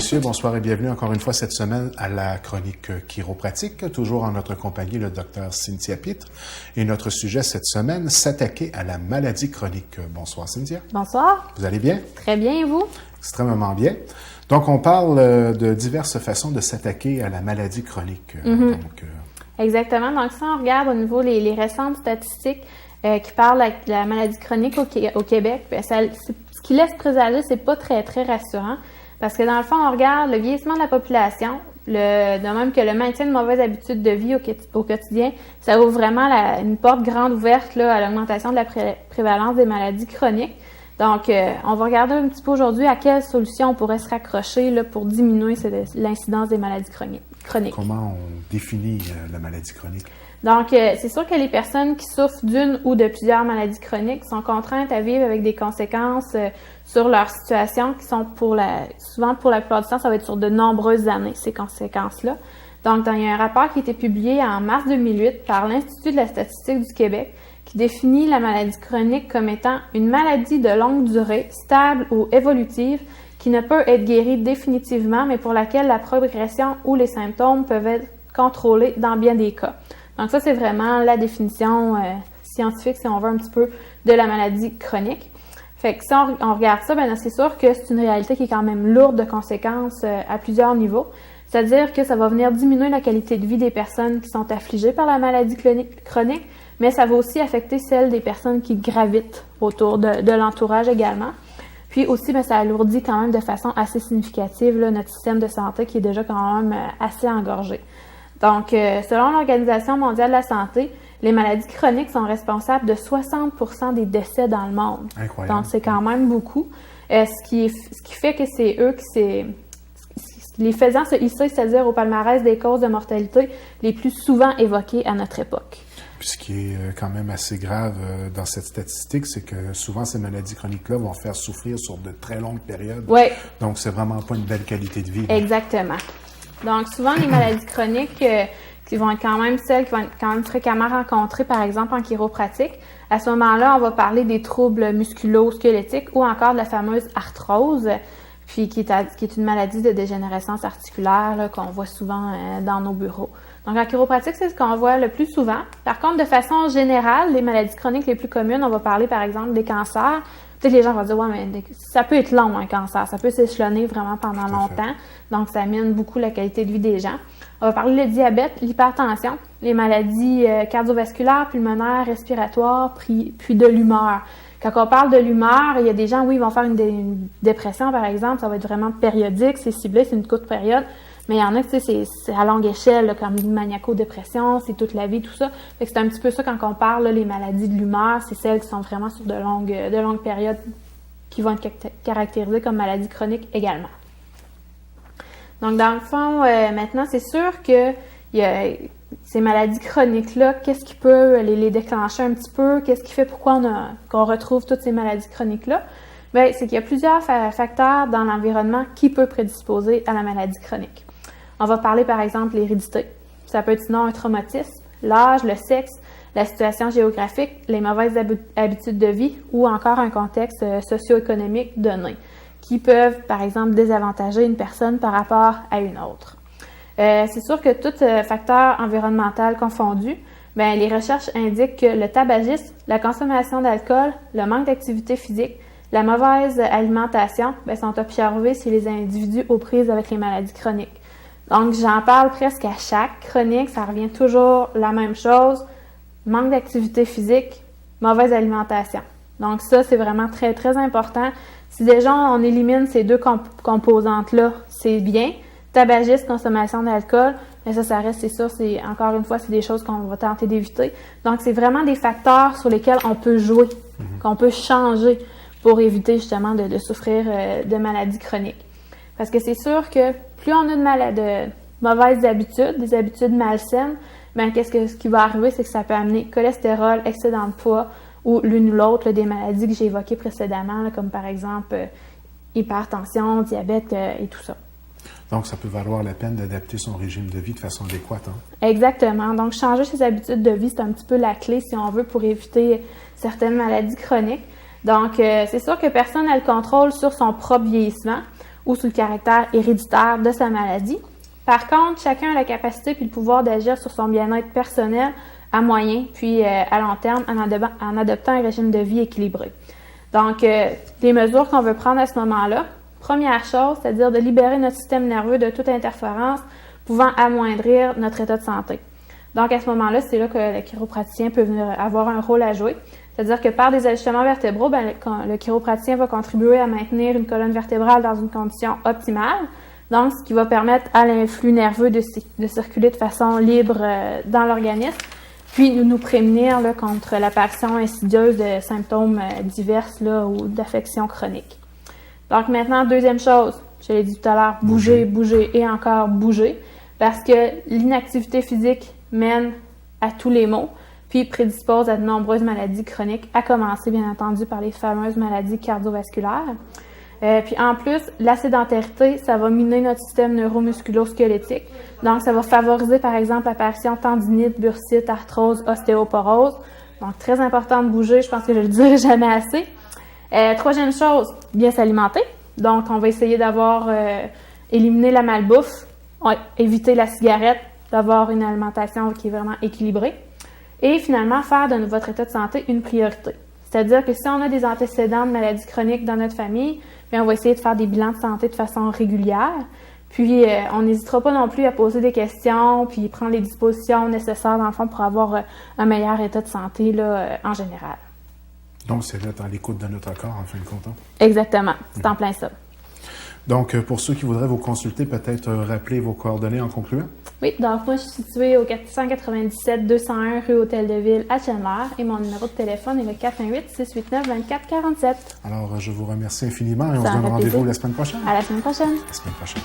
messieurs, bonsoir et bienvenue encore une fois cette semaine à la chronique chiropratique, toujours en notre compagnie le docteur Cynthia Pitre. Et notre sujet cette semaine, s'attaquer à la maladie chronique. Bonsoir Cynthia. Bonsoir. Vous allez bien? Très bien, et vous? Extrêmement bien. Donc on parle de diverses façons de s'attaquer à la maladie chronique. Exactement. Donc si on regarde au niveau les récentes statistiques qui parlent de la maladie chronique au Québec, bien, ce qui laisse présager, c'est pas très rassurant. Parce que dans le fond, on regarde le vieillissement de la population, de même que le maintien de mauvaises habitudes de vie au quotidien, ça ouvre vraiment une porte grande ouverte là, à l'augmentation de la prévalence des maladies chroniques. Donc, on va regarder un petit peu aujourd'hui à quelles solutions on pourrait se raccrocher là, pour diminuer l'incidence des maladies chroniques. Comment on définit la maladie chronique? Donc, c'est sûr que les personnes qui souffrent d'une ou de plusieurs maladies chroniques sont contraintes à vivre avec des conséquences sur leur situation qui sont souvent pour la plupart du temps, ça va être sur de nombreuses années, ces conséquences-là. Donc, il y a un rapport qui a été publié en mars 2008 par l'Institut de la statistique du Québec qui définit la maladie chronique comme étant une maladie de longue durée, stable ou évolutive, qui ne peut être guérie définitivement, mais pour laquelle la progression ou les symptômes peuvent être contrôlés dans bien des cas. Donc ça, c'est vraiment la définition scientifique, si on veut, un petit peu, de la maladie chronique. Fait que si on regarde ça, bien c'est sûr que c'est une réalité qui est quand même lourde de conséquences à plusieurs niveaux. C'est-à-dire que ça va venir diminuer la qualité de vie des personnes qui sont affligées par la maladie chronique, mais ça va aussi affecter celle des personnes qui gravitent autour de l'entourage également. Puis aussi, bien, ça alourdit quand même de façon assez significative là, notre système de santé qui est déjà quand même assez engorgé. Donc, selon l'Organisation mondiale de la santé, les maladies chroniques sont responsables de 60% des décès dans le monde. Incroyable. Donc, c'est quand même beaucoup. Ce qui fait que c'est eux les faisant se hisser, c'est-à-dire au palmarès des causes de mortalité les plus souvent évoquées à notre époque. Puis ce qui est quand même assez grave dans cette statistique, c'est que souvent ces maladies chroniques-là vont faire souffrir sur de très longues périodes. Oui. Donc, c'est vraiment pas une belle qualité de vie. Exactement. Donc, souvent, les maladies chroniques qui vont être quand même celles qui vont être quand même fréquemment rencontrées, par exemple, en chiropratique, à ce moment-là, on va parler des troubles musculo-squelettiques ou encore de la fameuse arthrose, puis qui est une maladie de dégénérescence articulaire là, qu'on voit souvent dans nos bureaux. Donc, en chiropratique, c'est ce qu'on voit le plus souvent. Par contre, de façon générale, les maladies chroniques les plus communes, on va parler, par exemple, des cancers. Peut-être que les gens vont dire, ouais, mais ça peut être long, un cancer. Ça peut s'échelonner vraiment pendant longtemps. Donc, ça mine beaucoup la qualité de vie des gens. On va parler du diabète, l'hypertension, les maladies cardiovasculaires, pulmonaires, respiratoires, puis de l'humeur. Quand on parle de l'humeur, il y a des gens, oui, ils vont faire une dépression, par exemple. Ça va être vraiment périodique, c'est ciblé, c'est une courte période. Mais il y en a, tu sais, c'est à longue échelle, là, comme une maniaco-dépression, c'est toute la vie, tout ça. Fait que c'est un petit peu ça quand on parle, là, les maladies de l'humeur, c'est celles qui sont vraiment sur de longues périodes qui vont être caractérisées comme maladies chroniques également. Donc, dans le fond, maintenant, c'est sûr que ces maladies chroniques-là, qu'est-ce qui peut les déclencher un petit peu? Qu'est-ce qui fait qu'on retrouve toutes ces maladies chroniques-là? Bien, c'est qu'il y a plusieurs facteurs dans l'environnement qui peuvent prédisposer à la maladie chronique. On va parler, par exemple, l'hérédité. Ça peut être sinon un traumatisme, l'âge, le sexe, la situation géographique, les mauvaises habitudes de vie ou encore un contexte socio-économique donné, qui peuvent, par exemple, désavantager une personne par rapport à une autre. C'est sûr que tout facteur environnemental confondu, bien, les recherches indiquent que le tabagisme, la consommation d'alcool, le manque d'activité physique, la mauvaise alimentation, bien, sont observés chez les individus aux prises avec les maladies chroniques. Donc, j'en parle presque à chaque chronique, ça revient toujours la même chose, manque d'activité physique, mauvaise alimentation. Donc, ça, c'est vraiment très important. Si déjà on élimine ces deux composantes-là, c'est bien. Tabagisme, consommation d'alcool, mais ça reste, c'est sûr, encore une fois, c'est des choses qu'on va tenter d'éviter. Donc, c'est vraiment des facteurs sur lesquels on peut jouer, qu'on peut changer pour éviter justement de souffrir de maladies chroniques. Parce que c'est sûr que plus on a de mauvaises habitudes, des habitudes malsaines, bien, ce qui va arriver, c'est que ça peut amener cholestérol, excédent de poids ou l'une ou l'autre là, des maladies que j'ai évoquées précédemment, là, comme par exemple hypertension, diabète et tout ça. Donc, ça peut valoir la peine d'adapter son régime de vie de façon adéquate. Hein? Exactement. Donc, changer ses habitudes de vie, c'est un petit peu la clé, si on veut, pour éviter certaines maladies chroniques. Donc, c'est sûr que personne n'a le contrôle sur son propre vieillissement ou sur le caractère héréditaire de sa maladie. Par contre, chacun a la capacité puis le pouvoir d'agir sur son bien-être personnel à moyen puis à long terme en adoptant un régime de vie équilibré. Donc, des mesures qu'on veut prendre à ce moment-là, première chose, c'est-à-dire de libérer notre système nerveux de toute interférence pouvant amoindrir notre état de santé. Donc, à ce moment-là, c'est là que le chiropraticien peut venir avoir un rôle à jouer. C'est-à-dire que par des ajustements vertébraux, le chiropraticien va contribuer à maintenir une colonne vertébrale dans une condition optimale. Donc, ce qui va permettre à l'influx nerveux de circuler de façon libre dans l'organisme, puis nous prémunir là, contre l'apparition insidieuse de symptômes divers là, ou d'affections chroniques. Donc maintenant, deuxième chose, je l'ai dit tout à l'heure, bouger et encore bouger, parce que l'inactivité physique mène à tous les maux, puis prédispose à de nombreuses maladies chroniques, à commencer bien entendu par les fameuses maladies cardiovasculaires. Puis en plus, la sédentarité, ça va miner notre système neuromusculo-squelettique. Donc, ça va favoriser par exemple l'apparition de tendinite, bursite, arthrose, ostéoporose. Donc, très important de bouger, je pense que je le dirai jamais assez. Troisième chose, bien s'alimenter. Donc, on va essayer d'avoir éliminé la malbouffe, éviter la cigarette, d'avoir une alimentation qui est vraiment équilibrée. Et finalement, faire de votre état de santé une priorité. C'est-à-dire que si on a des antécédents de maladies chroniques dans notre famille, bien, on va essayer de faire des bilans de santé de façon régulière. Puis, on n'hésitera pas non plus à poser des questions, puis prendre les dispositions nécessaires, dans le fond, pour avoir un meilleur état de santé là, en général. Donc, c'est d'être à l'écoute de notre corps, en fin de compte. Exactement. C'est en plein ça. Donc, pour ceux qui voudraient vous consulter, peut-être rappeler vos coordonnées en concluant? Oui, donc moi, je suis située au 497-201 rue Hôtel-de-Ville à Chenler et mon numéro de téléphone est le 418-689-2447. Alors, je vous remercie infiniment et on se donne rendez-vous la semaine prochaine. À la semaine prochaine. La semaine prochaine.